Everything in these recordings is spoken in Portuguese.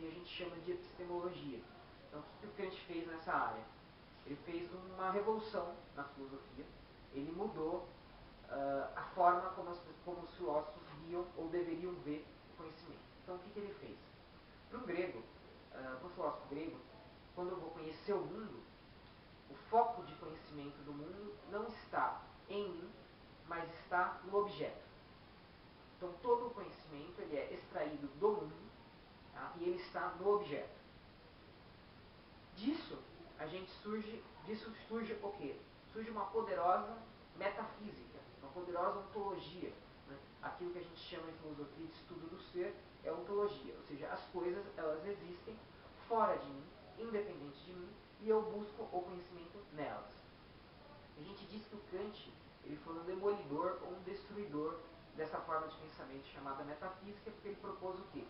filosofia a gente chama de epistemologia. Então, o que o Kant fez nessa área? Ele fez uma revolução na filosofia. Ele mudou a forma como os filósofos viam ou deveriam ver o conhecimento. Então, o que ele fez? Para um grego, para um filósofo grego, quando eu vou conhecer o mundo, o foco de conhecimento do mundo não está em mim, mas está no objeto. Então, todo o conhecimento ele é extraído do mundo, tá? E ele está no objeto. Disso surge o quê? Surge uma poderosa metafísica, uma poderosa ontologia. Né? Aquilo que a gente chama em filosofia de estudo do ser é ontologia, ou seja, as coisas elas existem fora de mim, independente de mim, e eu busco o conhecimento nelas. A gente diz que o Kant ele foi um demolidor ou um destruidor dessa forma de pensamento chamada metafísica, porque ele propôs o quê?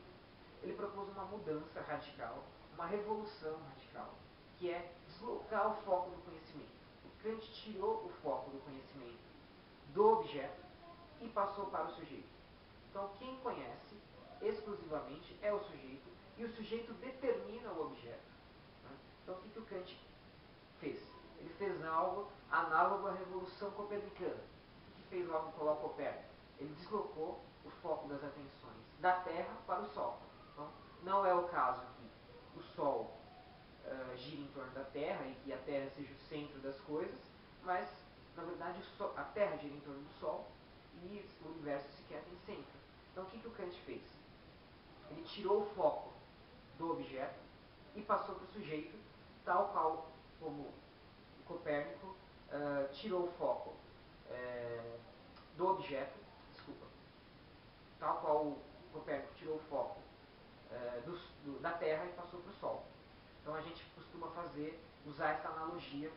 Ele propôs uma mudança radical, uma revolução radical, que é deslocar o foco do conhecimento. O Kant tirou o foco do conhecimento do objeto e passou para o sujeito. Então, quem conhece exclusivamente é o sujeito, e o sujeito determina o objeto. Né? Então, o que o Kant fez? Ele fez algo análogo à Revolução Copernicana. O que fez logo Nicolau Copérnico? Ele deslocou o foco das atenções da Terra para o Sol. Então, não é o caso que o Sol gira em torno da Terra e que a Terra seja o centro das coisas, mas, na verdade, a Terra gira em torno do Sol e o universo sequer tem centro. Então, o que o Kant fez? Ele tirou o foco do objeto e passou para o sujeito, tal qual como Copérnico tirou o foco do objeto, tal qual Copérnico tirou o foco da Terra e passou para o Sol. Então a gente costuma usar essa analogia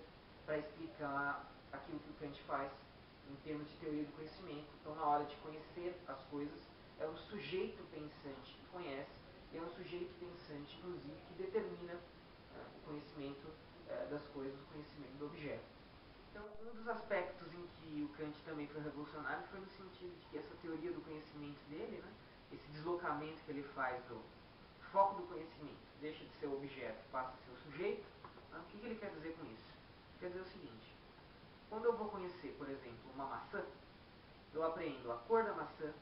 para explicar aquilo que o Kant faz em termos de teoria do conhecimento. Então, na hora de conhecer as coisas, é um sujeito pensante que conhece, e é um sujeito pensante, inclusive, que determina o conhecimento das coisas, o conhecimento do objeto. Então, um dos aspectos em que o Kant também foi revolucionário foi no sentido de que essa teoria do conhecimento dele, né, esse deslocamento que ele faz do foco do conhecimento, deixa de ser o objeto, passa a ser o sujeito. Né, o que ele quer dizer com isso? Quer dizer o seguinte: quando eu vou conhecer, por exemplo, uma maçã, eu aprendo a cor da maçã,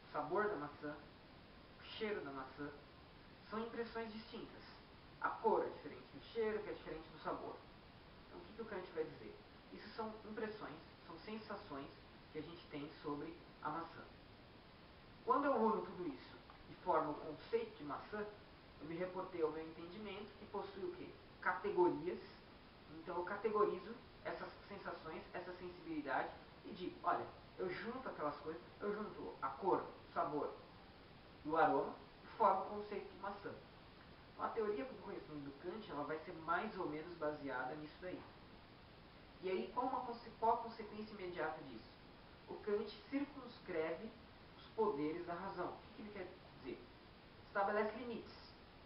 o sabor da maçã, o cheiro da maçã. São impressões distintas. A cor é diferente do cheiro, que é diferente do sabor. Então, o que o Kant vai dizer? Isso são impressões, são sensações que a gente tem sobre a maçã. Quando eu uno tudo isso e formo o conceito de maçã, eu me reportei ao meu entendimento, que possui o quê? Categorias. Então, eu categorizo essas sensações, essa sensibilidade e digo, olha, eu junto aquelas coisas, eu junto a cor, o sabor e o aroma e formo o conceito de maçã. Então, a teoria do conhecimento do Kant ela vai ser mais ou menos baseada nisso daí. E aí, qual a consequência imediata disso? O Kant circunscreve os poderes da razão. O que ele quer dizer? Estabelece limites.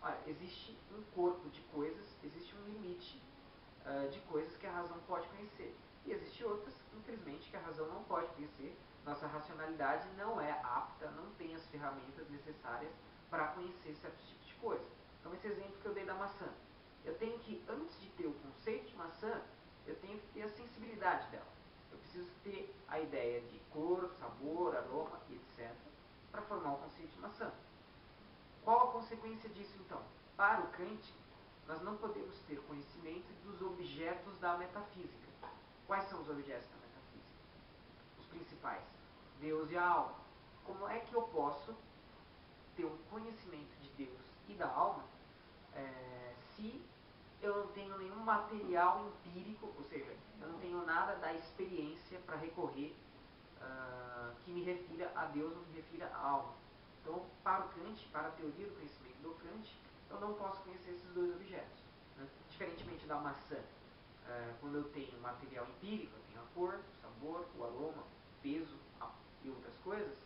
Olha, existe um corpo de coisas, existe um limite de coisas que a razão pode conhecer. E existem outras, infelizmente, que a razão não pode conhecer. Nossa racionalidade não é apta, não tem as ferramentas necessárias para conhecer certos tipos de coisa. Então, esse exemplo que eu dei da maçã. Eu tenho que, antes de ter o conceito de maçã, eu tenho que ter a sensibilidade dela. Eu preciso ter a ideia de cor, sabor, aroma, etc., para formar o conceito de maçã. Qual a consequência disso, então? Para o Kant, nós não podemos ter conhecimento dos objetos da metafísica. Quais são os objetos da metafísica? Os principais: Deus e a alma. Como é que eu posso ter um conhecimento de Deus e da alma se eu não tenho nenhum material empírico, ou seja, eu não tenho nada da experiência para recorrer que me refira a Deus ou me refira à alma? Então, para o Kant, para a teoria do conhecimento do Kant, eu não posso conhecer esses dois objetos. Né? Diferentemente da maçã, quando eu tenho material empírico, eu tenho a cor, o sabor, o aroma, o peso e outras coisas.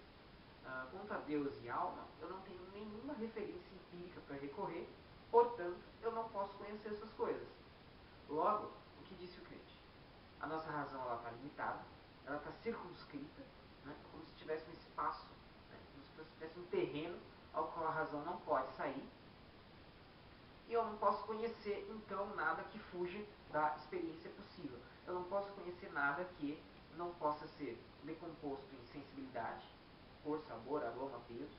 Quanto a Deus e alma, eu não tenho nenhuma referência empírica para recorrer, portanto, eu não posso conhecer essas coisas. Logo, o que disse o Kant? A nossa razão está limitada, ela está circunscrita, né, como se tivesse um espaço, né, como se tivesse um terreno ao qual a razão não pode sair, E eu não posso conhecer, então, nada que fuja da experiência possível. Eu não posso conhecer nada que não possa ser decomposto em sensibilidade, cor, sabor, aroma, peso,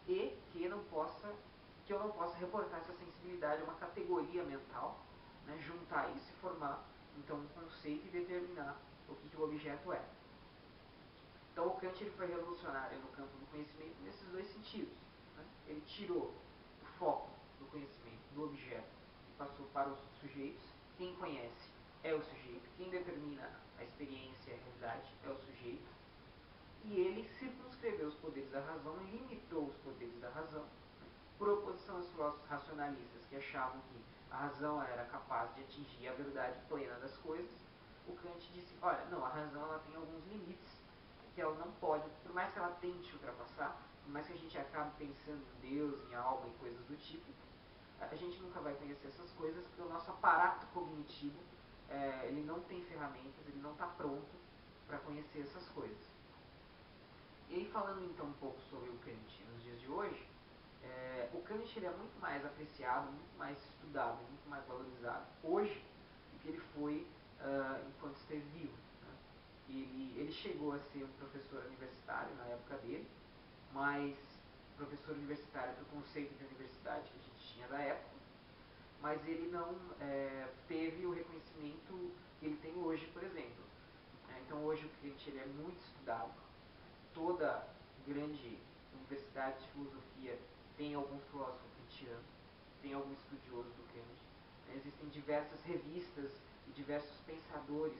e que eu não possa reportar essa sensibilidade a uma categoria mental, né, juntar isso e formar, então, um conceito e determinar o que o objeto é. Então, o Kant ele foi revolucionário no campo do conhecimento nesses dois sentidos. Né? Ele tirou o foco do conhecimento do objeto e passou para os sujeitos. Quem conhece é o sujeito, quem determina a experiência e a realidade é o sujeito. E ele circunscreveu os poderes da razão, limitou os poderes da razão, né? Por oposição aos filósofos racionalistas que achavam que a razão era capaz de atingir a verdade plena das coisas. O Kant disse, olha, não, a razão ela tem alguns limites que ela não pode, por mais que ela tente ultrapassar, por mais que a gente acabe pensando em Deus, em alma e coisas do tipo, a gente nunca vai conhecer essas coisas porque o nosso aparato cognitivo, ele não tem ferramentas, ele não está pronto para conhecer essas coisas. E aí, falando então um pouco sobre o Kant nos dias de hoje, o Kant ele é muito mais apreciado, muito mais estudado, muito mais valorizado hoje do que ele foi enquanto esteve vivo. Né? Ele chegou a ser um professor universitário na época dele, mas professor universitário do conceito de universidade que a gente tinha da época, mas ele não teve o reconhecimento que ele tem hoje, por exemplo. Então hoje o Kant ele é muito estudado. Toda grande universidade de filosofia tem algum filósofo kantiano, tem algum estudioso do Kant. Existem diversas revistas e diversos pensadores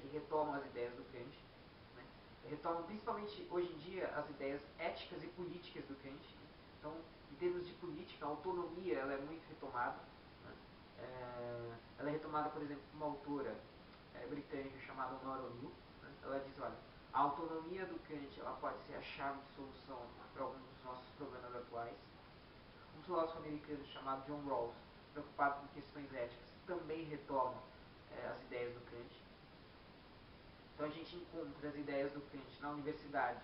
que retomam as ideias do Kant. Né? Retomam principalmente hoje em dia as ideias éticas e políticas do Kant. Né? Então, em termos de política, a autonomia ela é muito retomada. Né? Ela é retomada, por exemplo, por uma autora britânica chamada Nora O'Neill. Né? Ela diz, olha, a autonomia do Kant ela pode ser a chave de solução para alguns dos nossos problemas atuais. Um filósofo americano chamado John Rawls, preocupado com questões éticas, também retoma as ideias do Kant. Então a gente encontra as ideias do Kant na universidade,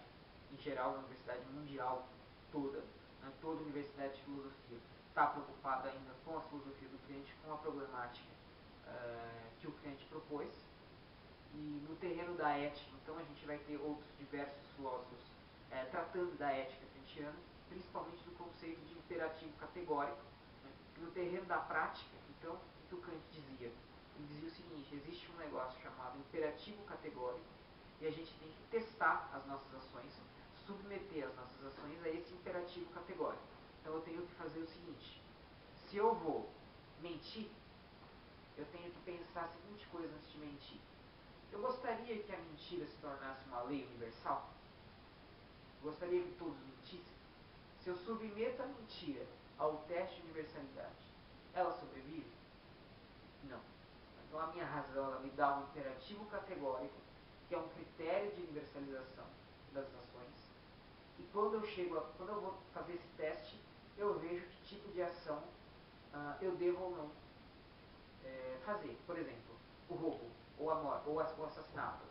em geral, na universidade mundial toda. Né? Toda universidade de filosofia está preocupada ainda com a filosofia do Kant, com a problemática que o Kant propôs. E no terreno da ética, então, a gente vai ter outros diversos filósofos tratando da ética kantiana, principalmente do conceito de imperativo categórico. Né? E no terreno da prática, então, o que o Kant dizia? Ele dizia o seguinte, existe um negócio chamado imperativo categórico e a gente tem que testar as nossas ações, submeter as nossas ações a esse imperativo categórico. Então eu tenho que fazer o seguinte, se eu vou mentir, eu tenho que pensar a seguinte coisa antes de mentir. Eu gostaria que a mentira se tornasse uma lei universal? Eu gostaria que todos mentissem? Se eu submeto a mentira ao teste de universalidade, ela sobrevive? Não. Então a minha razão ela me dá um imperativo categórico, que é um critério de universalização das ações. E quando eu vou fazer esse teste, eu vejo que tipo de ação eu devo ou não fazer. Por exemplo, o roubo, ou a morte, ou o assassinato.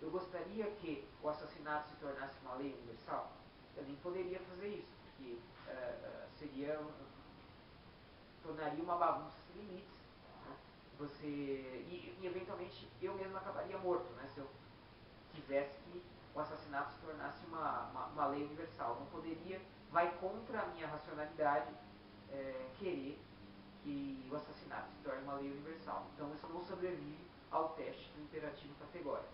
Eu gostaria que o assassinato se tornasse uma lei universal? Eu nem poderia fazer isso, porque tornaria uma bagunça sem limites. Né? E eventualmente eu mesmo acabaria morto, né? Se eu quisesse que o assassinato se tornasse uma lei universal. Não poderia, vai contra a minha racionalidade querer que o assassinato se torne uma lei universal. Então isso não sobrevive ao teste do imperativo categórico.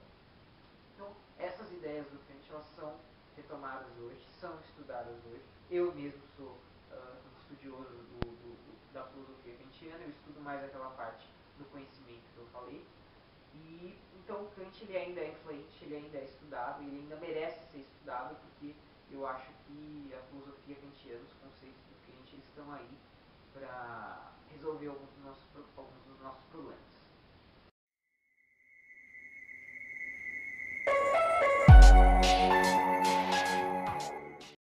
Então essas ideias do Kant elas são retomadas hoje, são estudadas hoje. Eu mesmo sou um estudioso da filosofia kantiana, eu estudo mais aquela parte do conhecimento que eu falei. E então o Kant ele ainda é influente, ele ainda é estudado, ele ainda merece ser estudado, porque eu acho que a filosofia kantiana, os conceitos do Kant, eles estão aí para resolver alguns dos nossos problemas.